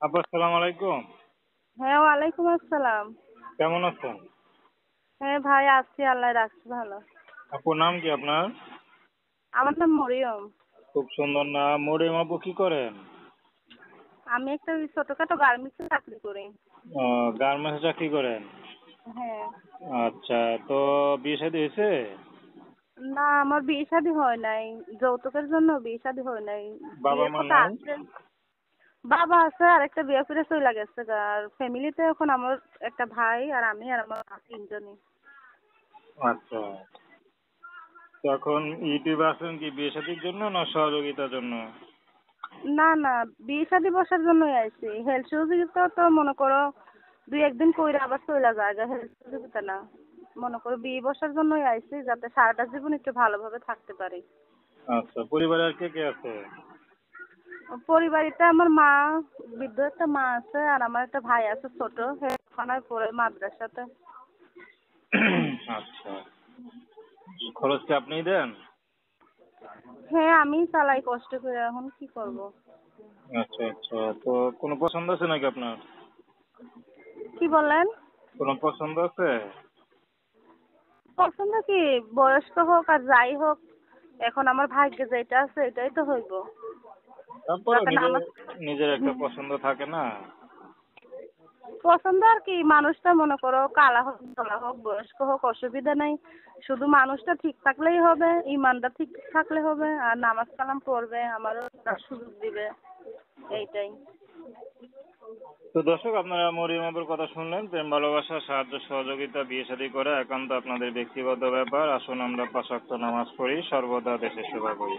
আপু আসসালামু আলাইকুম। হ্যাঁ, ওয়ালাইকুম আসসালাম। কেমন আছেন? হ্যাঁ ভাই, আছি, আল্লাহ রাখছে ভালো। আপুর নাম কি আপনার? আমার নাম মরিয়ম। খুব সুন্দর নাম। মরিয়ম আপু কি করেন? আমি একটা ওই ছোটখাটো গার্মেন্টসে চাকরি করি। গার্মেন্টসে চাকরি করেন? হ্যাঁ। আচ্ছা, তো বিয়ে শাদী হয়েছে? না, আমার বিয়ে শাদী হয় নাই। যৌতুকের জন্য বিয়ে শাদী হয় নাই। বাবা বিয়ের মা কথা নাই? আছে। বাবা আছে, আর একটা বিয়ে করে চলে গেছে গা। আর ফ্যামিলিতে এখন আমার একটা ভাই আর আমি আর আমার মা, তিনজনই। আচ্ছা, তো এখন ইউটিউবে আসেন কি বিয়ে শাদীর জন্য না সহযোগিতার জন্য? না না, বিয়ে শাদী বসার জন্যই আইছি। হেল্প সহযোগিতা তো মনে করো দুই একদিন কইরা আবার চলে যায়, হেল্প সহযোগিতা না। মনে করো বিয়ে বসার জন্যই আইছি, যাতে সারাটা জীবন একটু ভালোভাবে থাকতে পারি। আচ্ছা, পরিবারে আর কে কে আছে? পরিবারিতে আমার মা, বৃদ্ধ একটা মা আছে, আর আমার একটা ভাই আছে ছোট, সে ওখানে পড়ে মাদ্রাসাতে। আচ্ছা, খরচ কি আপনিই দেন? হ্যাঁ, আমি চালাই কষ্ট করে, এখন কি করব। আচ্ছা আচ্ছা, তো কোনো পছন্দ আছে নাকি আপনার? কি বলেন? কোনো পছন্দ আছে? পছন্দ কি, বয়স্ক হোক আর যাই হোক, এখন আমার ভাগ্যে যেটা আছে এটাই তো হইব। তারপরে যাতে নিজের নামাজ। নিজের একটা হুম। পছন্দ থাকে না? পছন্দ আর কি, মানুষটা মনে করো কালা হোক ধলা হোক বয়স্ক হোক অসুবিধা নাই। শুধু মানুষটা ঠিক থাকলেই হবে, ইমানটা ঠিক থাকলে হবে, আর নামাজ কালাম পড়বে, আমারও তার সুযোগ দিবে, এইটাই। তো দর্শক, আপনারা মরিয়ম আপুর কথা শুনলেন। প্রেম ভালোবাসা সাহায্য সহযোগিতা বিয়ে শাদী করা একান্ত আপনাদের ব্যক্তিগত ব্যাপার। আসুন আমরা 5 ওয়াক্ত নামাজ পড়ি, সর্বদা দেশের সেবা করি।